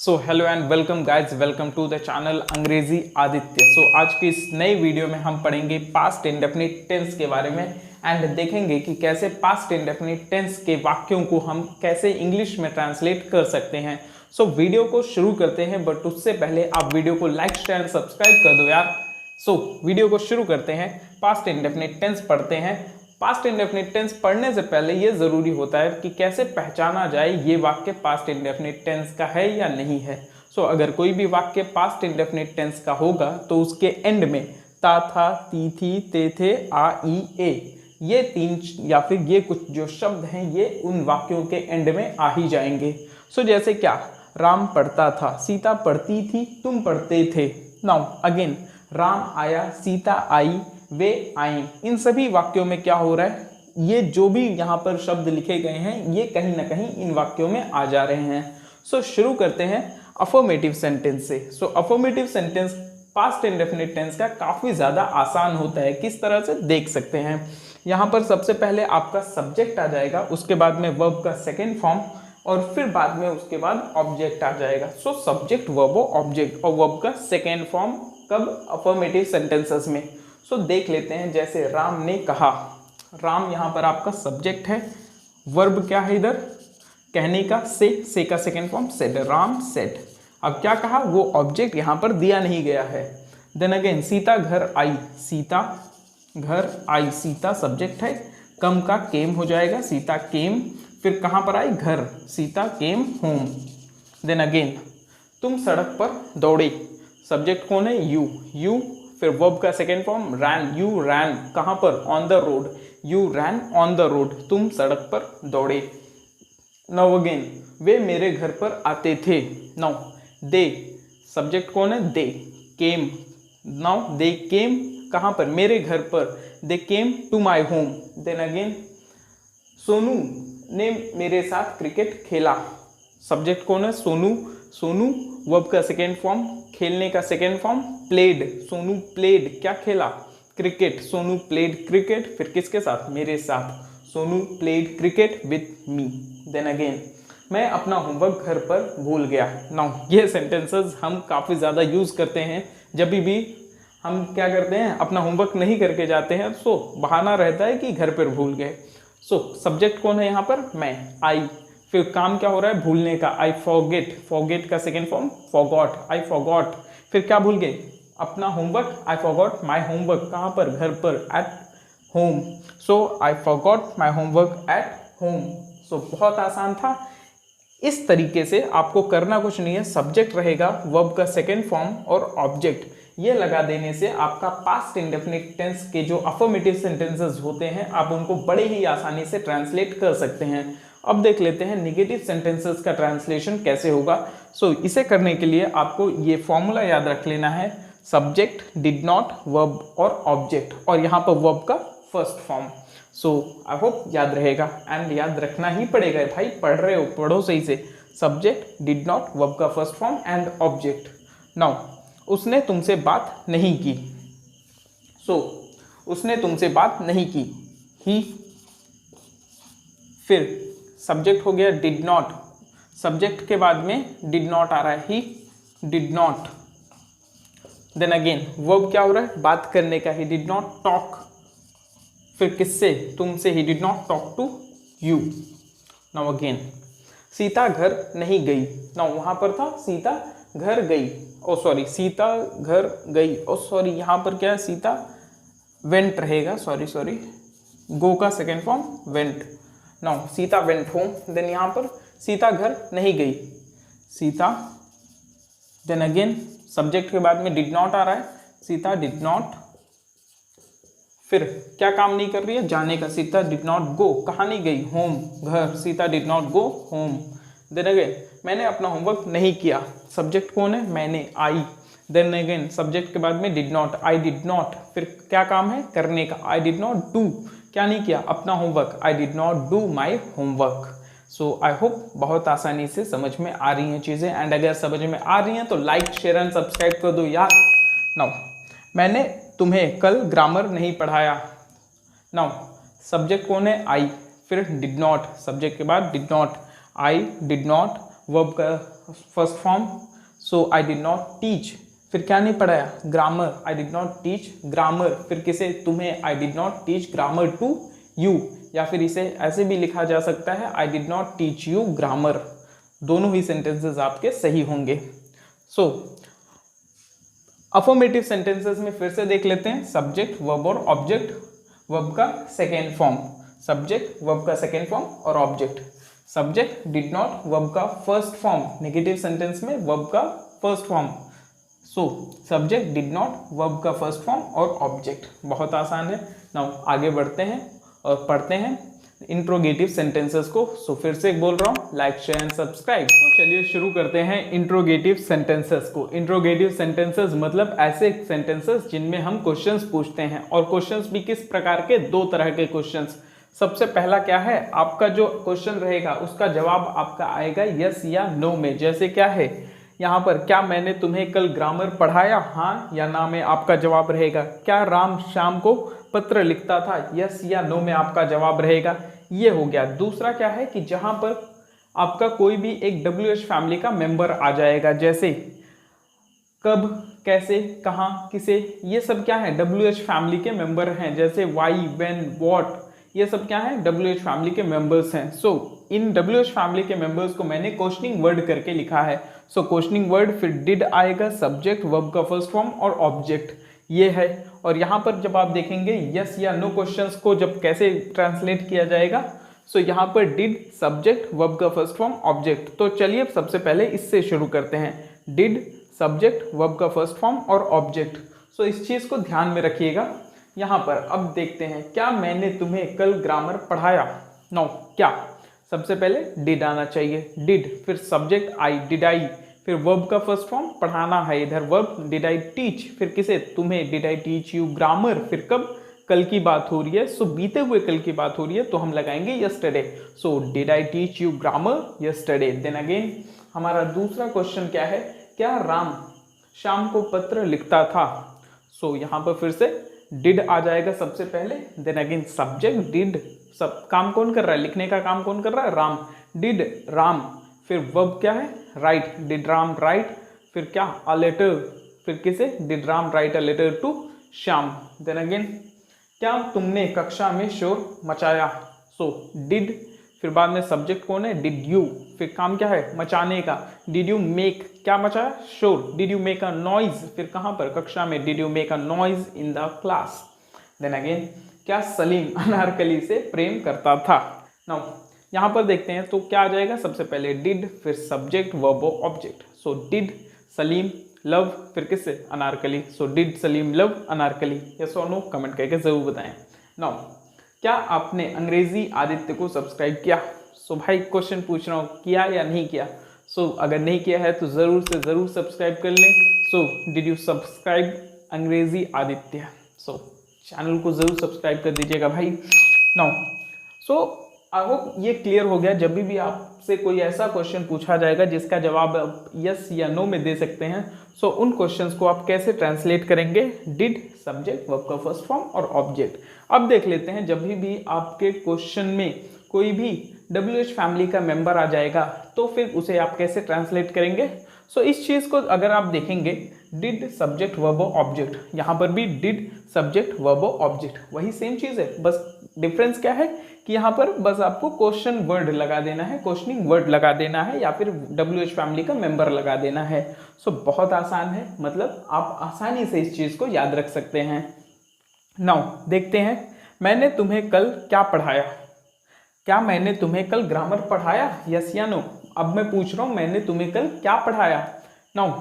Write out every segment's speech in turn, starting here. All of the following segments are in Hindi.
So hello and welcome guys, welcome to the channel Angrezi Aditya. आज की इस नई वीडियो में हम पढ़ेंगे पास्ट इंडेफिनिट टेंस के बारे में एंड देखेंगे कि कैसे पास्ट इंडेफिनिट टेंस के वाक्यों को हम कैसे इंग्लिश में ट्रांसलेट कर सकते हैं। वीडियो को शुरू करते हैं, बट उससे पहले आप वीडियो को लाइक शेयर एंड सब्सक्राइब कर दो यार। वीडियो को शुरू करते हैं, पास्ट इंडेफिनिट टेंस पढ़ते हैं। पास्ट इंडेफिनिट टेंस पढ़ने से पहले ये जरूरी होता है कि कैसे पहचाना जाए ये वाक्य पास्ट इंडेफिनिट टेंस का है या नहीं है। अगर कोई भी वाक्य पास्ट इंडेफिनिट टेंस का होगा तो उसके एंड में ता, था, ती, थी, ते, थे, आ, ई, ए, ये तीन या फिर ये कुछ जो शब्द हैं ये उन वाक्यों के एंड में आ ही जाएंगे। जैसे क्या, राम पढ़ता था, सीता पढ़ती थी, तुम पढ़ते थे। नाउ अगेन, राम आया, सीता आई, वे आई। इन सभी वाक्यों में क्या हो रहा है, ये जो भी यहाँ पर शब्द लिखे गए हैं ये कहीं ना कहीं इन वाक्यों में आ जा रहे हैं। शुरू करते हैं अफर्मेटिव सेंटेंस से। Affirmative sentence past indefinite tense का काफ़ी ज़्यादा आसान होता है। किस तरह से देख सकते हैं, यहाँ पर सबसे पहले आपका सब्जेक्ट आ जाएगा, उसके बाद में वर्ब का सेकेंड फॉर्म और फिर बाद में उसके बाद ऑब्जेक्ट आ जाएगा। सब्जेक्ट, वर्ब और ऑब्जेक्ट, और वर्ब का सेकेंड फॉर्म कब, अफर्मेटिव सेंटेंसेस में। देख लेते हैं, जैसे राम ने कहा, राम यहाँ पर आपका सब्जेक्ट है, वर्ब क्या है इधर, कहने का, से का second form said, Ram said. अब क्या कहा, वो ऑब्जेक्ट यहाँ पर दिया नहीं गया है। देन अगेन, सीता घर आई, सीता घर आई, सीता सब्जेक्ट है, कम का केम हो जाएगा, सीता केम, फिर कहाँ पर आई, घर, Sita came home. Then again, तुम सड़क पर दौड़े, सब्जेक्ट कौन है, यू, फिर वर्ब का second form ran, you ran, कहाँ पर, on the road, you ran on the road, तुम सड़क पर दौड़े। नाउ अगेन, वे मेरे घर पर आते थे। नाउ दे, सब्जेक्ट कौन है, दे, केम, नाउ दे केम, कहाँ पर, मेरे घर पर, they came to my home. Then again, Sonu ने मेरे साथ क्रिकेट खेला, सब्जेक्ट कौन है, सोनू, वर्ब का सेकेंड फॉर्म, खेलने का second form played, Sonu played, क्या खेला, क्रिकेट, सोनू प्लेड क्रिकेट, फिर किसके साथ, मेरे साथ, Sonu played cricket with me. Then again, मैं अपना होमवर्क घर पर भूल गया। नाउ ये सेंटेंसेस हम काफ़ी ज़्यादा यूज़ करते हैं जब भी हम क्या करते हैं, अपना होमवर्क नहीं करके जाते हैं, बहाना रहता है कि घर पर भूल गए। सब्जेक्ट कौन है यहाँ पर, मैं, आई, फिर काम क्या हो रहा है, भूलने का, आई फॉरगेट का second form forgot, I forgot, फिर क्या भूल गए, अपना homework, I forgot my homework, कहाँ पर, घर पर, at home, I forgot my homework at home. बहुत आसान था। इस तरीके से आपको करना कुछ नहीं है, सब्जेक्ट रहेगा, वर्ब का सेकेंड फॉर्म और ऑब्जेक्ट, ये लगा देने से आपका पास्ट इंडेफिनिट टेंस के जो अफर्मेटिव सेंटेंसेस होते हैं आप उनको बड़े ही आसानी से ट्रांसलेट कर सकते हैं। अब देख लेते हैं निगेटिव सेंटेंसेस का ट्रांसलेशन कैसे होगा। इसे करने के लिए आपको ये फॉर्मूला याद रख लेना है, सब्जेक्ट, डिड नॉट, वर्ब और ऑब्जेक्ट, और यहाँ पर वर्ब का फर्स्ट फॉर्म। आई होप याद रहेगा, एंड याद रखना ही पड़ेगा भाई, पढ़ रहे हो पढ़ो सही से। सब्जेक्ट, डिड नॉट, वर्ब का first form and object. Now, उसने तुमसे बात नहीं की, उसने तुमसे बात नहीं की, ही, फिर सब्जेक्ट हो गया डिड नॉट, सब्जेक्ट के बाद में डिड नॉट आ रहा है, he did not. Then again, verb क्या हो रहा है, बात करने का, ही डिड नॉट टॉक, फिर किससे, तुमसे, he did not talk to you. Now again, Sita घर नहीं गई, नाउ वहां पर था सीता घर गई, सीता घर गई, यहाँ पर क्या है, सीता वेंट रहेगा, सॉरी, गो का second form went. Now Sita went home, then यहाँ पर सीता घर नहीं गई, सीता, देन अगेन सब्जेक्ट के बाद में डिड नॉट आ रहा है, सीता डिड नॉट, फिर क्या काम नहीं कर रही है, जाने का, सीता डिड नॉट गो, कहाँ नहीं गई, होम, घर, Sita did not go home. Then again, मैंने अपना होमवर्क नहीं किया, सब्जेक्ट कौन है, मैंने, आई, देन अगेन सब्जेक्ट के बाद में did not, I did not, फिर क्या काम है, करने का, आई डिड नॉट डू, क्या नहीं किया, अपना homework, I did not do my homework. I hope बहुत आसानी से समझ में आ रही हैं चीज़ें, एंड अगर समझ में आ रही हैं तो लाइक शेयर एंड सब्सक्राइब कर दो यार। नाउ, मैंने तुम्हें कल ग्रामर नहीं पढ़ाया, नाउ सब्जेक्ट कौन है, आई, फिर डिड नॉट, सब्जेक्ट के बाद did not, I did not verb का first form, so I did not teach, फिर क्या नहीं पढ़ाया, grammar, I did not teach grammar, फिर किसे, तुम्हें, I did not teach grammar to you, या फिर इसे ऐसे भी लिखा जा सकता है I did not teach you grammar. दोनों ही सेंटेंसेस आपके सही होंगे। सो अफर्मेटिव सेंटेंसेस में फिर से देख लेते हैं, सब्जेक्ट वर्ब और ऑब्जेक्ट, वर्ब का सेकेंड फॉर्म, सब्जेक्ट वर्ब का सेकेंड फॉर्म और object. Subject did not verb का फर्स्ट फॉर्म, नेगेटिव सेंटेंस में वर्ब का first form, so subject did not verb का फर्स्ट फॉर्म और ऑब्जेक्ट। बहुत आसान है। नाउ आगे बढ़ते हैं और पढ़ते हैं इंट्रोगेटिव सेंटेंसेस को। सो फिर से बोल रहा हूँ, लाइक शेयर एंड सब्सक्राइब। तो चलिए शुरू करते हैं इंट्रोगेटिव सेंटेंसेस को। इंट्रोगेटिव सेंटेंसेस मतलब ऐसे सेंटेंसेस जिनमें हम क्वेश्चंस पूछते हैं, और क्वेश्चंस भी किस प्रकार के, दो तरह के क्वेश्चंस। सबसे पहला क्या है, आपका जो क्वेश्चन रहेगा उसका जवाब आपका आएगा यस या नो में। जैसे क्या है यहाँ पर, क्या मैंने तुम्हें कल ग्रामर पढ़ाया, हाँ या ना में आपका जवाब रहेगा। क्या राम शाम को पत्र लिखता था, यस या नो में आपका जवाब रहेगा। ये हो गया। दूसरा क्या है कि जहाँ पर आपका कोई भी एक WH फैमिली का मेंबर आ जाएगा, जैसे कब, कैसे, कहाँ, किसे, ये सब क्या है, WH फैमिली के मेंबर हैं। जैसे वाई, व्हेन, व्हाट, ये सब क्या है, WH फैमिली के मेंबर्स हैं। सो इन WH फैमिली के मेंबर्स को मैंने क्वेश्चनिंग वर्ड करके लिखा है। सो क्वेश्चनिंग वर्ड, फिर डिड आएगा, सब्जेक्ट वर्ब का फर्स्ट फॉर्म और ऑब्जेक्ट, ये है। और यहाँ पर जब आप देखेंगे यस या नो क्वेश्चंस को जब कैसे ट्रांसलेट किया जाएगा, सो यहाँ पर डिड, सब्जेक्ट वर्ब का फर्स्ट फॉर्म, ऑब्जेक्ट। तो चलिए अब सबसे पहले इससे शुरू करते हैं, डिड, सब्जेक्ट वर्ब का फर्स्ट फॉर्म और ऑब्जेक्ट। सो इस चीज़ को ध्यान में रखिएगा। यहाँ पर अब देखते हैं, क्या मैंने तुम्हें कल ग्रामर पढ़ाया। नो, क्या, सबसे पहले डिड आना चाहिए, डिड, फिर सब्जेक्ट आई, डिड आई, फिर वर्ब का फर्स्ट फॉर्म पढ़ाना है, इधर वर्ब डिड आई टीच, फिर किसे, तुम्हें, did I teach you grammar, फिर कब, कल की बात हो रही है, सो बीते हुए कल की बात हो रही है तो हम लगाएंगे yesterday. So did I teach you grammar yesterday. Then again हमारा दूसरा क्वेश्चन क्या है, क्या राम शाम को पत्र लिखता था। सो यहाँ पर फिर से डिड आ जाएगा सबसे पहले, देन अगेन सब्जेक्ट डिड, सब काम कौन कर रहा है, लिखने का काम कौन कर रहा है, राम, डिड राम, फिर वर्ब क्या है, राइट, डिड राम राइट, फिर क्या, अ लेटर, फिर किसे, did Ram write a letter to Shyam. Then again क्या तुमने कक्षा में शोर मचाया। सो डिड, फिर बाद में सब्जेक्ट कौन है, डिड यू, फिर काम क्या है, मचाने का, डिड यू मेक, क्या मचाया, शोर, did you make a noise, फिर कहाँ पर, कक्षा में, did you make a noise in the class. Then again क्या सलीम अनारकली से प्रेम करता था। नाउ यहाँ पर देखते हैं तो क्या आ जाएगा, सबसे पहले डिड, फिर subject verb object. So did Salim love, फिर किससे, Anarkali. So did Salim love Anarkali, yes और नो कमेंट करके जरूर बताएं। नाउ क्या आपने अंग्रेजी आदित्य को सब्सक्राइब किया। सो भाई क्वेश्चन पूछ रहा हूँ, किया या नहीं किया। सो अगर नहीं किया है तो ज़रूर से ज़रूर सब्सक्राइब कर लें। सो डिड यू सब्सक्राइब अंग्रेजी आदित्य। सो चैनल को ज़रूर सब्सक्राइब कर दीजिएगा भाई। नाउ सो आई होप ये क्लियर हो गया। जब भी आपसे कोई ऐसा क्वेश्चन पूछा जाएगा जिसका जवाब आप यस या नो में दे सकते हैं, सो उन क्वेश्चंस को आप कैसे ट्रांसलेट करेंगे, डिड, सब्जेक्ट वर्ब का फर्स्ट फॉर्म और ऑब्जेक्ट। अब देख लेते हैं, जब भी आपके क्वेश्चन में कोई भी WH फैमिली का मेंबर आ जाएगा तो फिर उसे आप कैसे ट्रांसलेट करेंगे। सो इस चीज़ को अगर आप देखेंगे, डिड सब्जेक्ट वर्ब ऑब्जेक्ट, यहाँ पर भी डिड सब्जेक्ट वर्ब ऑब्जेक्ट, वही सेम चीज़ है, बस डिफरेंस क्या है कि यहाँ पर बस आपको क्वेश्चन वर्ड लगा देना है, क्वेश्चनिंग वर्ड लगा देना है, या फिर WH फैमिली का मेंबर लगा देना है। सो बहुत आसान है, मतलब आप आसानी से इस चीज़ को याद रख सकते हैं। नाउ देखते हैं, मैंने तुम्हें कल क्या पढ़ाया। क्या मैंने तुम्हें कल ग्रामर पढ़ाया, यस या नो। अब मैं पूछ रहा हूँ, मैंने तुम्हें कल क्या पढ़ाया। नाउ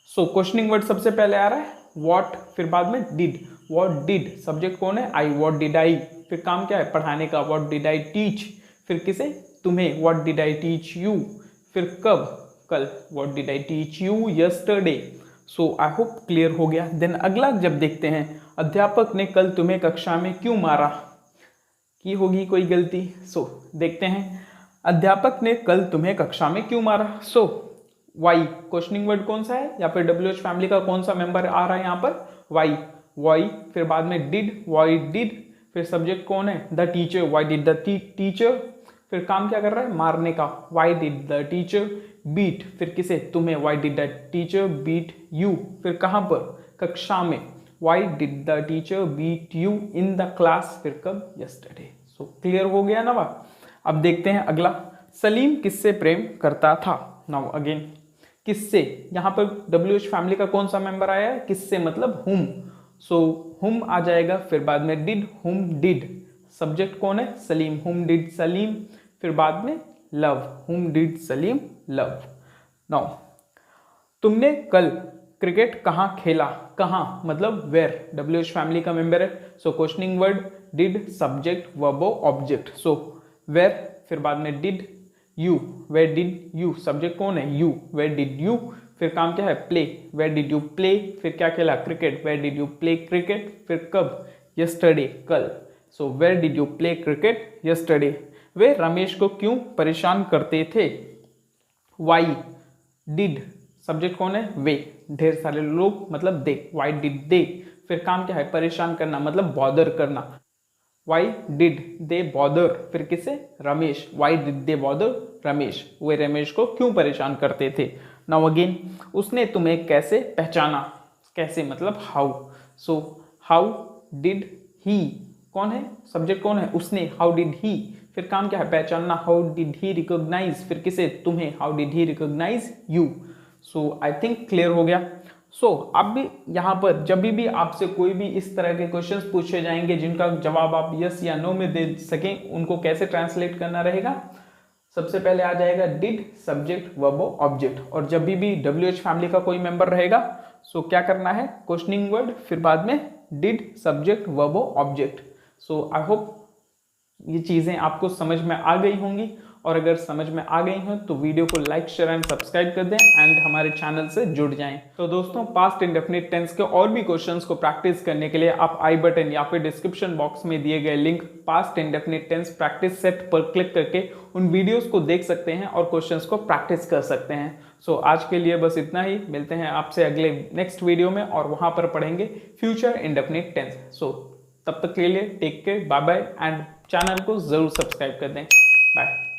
सो क्वेश्चनिंग वर्ड सबसे पहले आ रहा है व्हाट, फिर बाद में डिड, व्हाट डिड, सब्जेक्ट कौन है, आई, व्हाट डिड आई, फिर काम क्या है, पढ़ाने का, व्हाट डिड आई टीच, फिर किसे, तुम्हें, what did I teach you, फिर कब, कल, what did I teach you yesterday. So I hope clear हो गया। देन अगला जब देखते हैं, अध्यापक ने कल तुम्हें कक्षा में क्यों मारा, की होगी कोई गलती। सो देखते हैं, अध्यापक ने कल तुम्हें कक्षा में क्यों मारा। सो वाई, क्वेश्चनिंग वर्ड कौन सा है, या फिर WH फैमिली का कौन सा मेंबर आ रहा है यहाँ पर, वाई, वाई, फिर बाद में डिड, वाई डिड, फिर सब्जेक्ट कौन है, the teacher, why did the teacher, फिर काम क्या कर रहा है, मारने का, why did the teacher, beat, फिर किसे, तुम्हें, why did the teacher beat you, फिर कहाँ पर, कक्षा में, why did the teacher beat you in the class, फिर कब, यस्टरडे। सो क्लियर हो गया ना बात। अब देखते हैं अगला, सलीम किससे प्रेम करता था। नाउ अगेन किससे, यहाँ पर WH फैमिली का कौन सा मेंबर आया है, किससे मतलब हुम, सो हुम आ जाएगा, फिर बाद में डिड, हुम डिड, सब्जेक्ट कौन है, सलीम, हुम डिड सलीम, फिर बाद में लव, हुम डिड सलीम लव। नाउ तुमने कल क्रिकेट कहाँ खेला, कहाँ मतलब वेयर, WH फैमिली का मेंबर है, so questioning word did, subject verb object, so where, फिर बाद में did, you, where did you, subject कौन है, यू, वेयर डिड यू, फिर काम क्या है, play, where did you play, फिर क्या खेला, cricket, where did you play cricket, फिर कब, यस्टरडे, कल। So where did you play cricket yesterday. वे रमेश को क्यों परेशान करते थे, वाई डिड, सब्जेक्ट कौन है, वे, ढेर सारे लोग मतलब दे, वाई डिड दे, फिर काम क्या है, परेशान करना मतलब बॉदर करना, वाई डिड दे बॉदर, फिर किसे, Ramesh, why did they bother Ramesh, वे रमेश को क्यों परेशान करते थे। नाउ अगेन, उसने तुम्हें कैसे पहचाना, कैसे मतलब हाउ, सो हाउ डिड ही, कौन है, सब्जेक्ट कौन है, उसने, हाउ डिड ही, फिर काम क्या है, पहचानना, हाउ डिड ही रिकॉग्नाइज, फिर किसे, तुम्हें, how did he recognize you. So I think clear हो गया। सो अब भी यहाँ पर जब भी आपसे कोई भी इस तरह के क्वेश्चंस पूछे जाएंगे जिनका जवाब आप यस या नो में दे सकें, उनको कैसे ट्रांसलेट करना रहेगा, सबसे पहले आ जाएगा डिड, सब्जेक्ट वर्ब ऑब्जेक्ट, और जब भी WH फैमिली का कोई मेंबर रहेगा सो क्या करना है, क्वेश्चनिंग वर्ड, फिर बाद में did, subject verb object. So I hope ये चीज़ें आपको समझ में आ गई होंगी, और अगर समझ में आ गई हो तो वीडियो को लाइक, शेयर एंड सब्सक्राइब कर दें एंड हमारे चैनल से जुड़ जाएं। तो दोस्तों, पास्ट इंडेफिनिट टेंस के और भी क्वेश्चंस को प्रैक्टिस करने के लिए आप आई बटन या फिर डिस्क्रिप्शन बॉक्स में दिए गए link past indefinite tense practice set पर क्लिक करके उन वीडियोस को देख सकते हैं और क्वेश्चंस को प्रैक्टिस कर सकते हैं। सो आज के लिए बस इतना ही, मिलते हैं आपसे अगले नेक्स्ट वीडियो में और वहां पर पढ़ेंगे फ्यूचर इंडेफिनिट टेंस। सो तब तक के लिए take care, bye bye, and channel को जरूर सब्सक्राइब कर दें। बाय।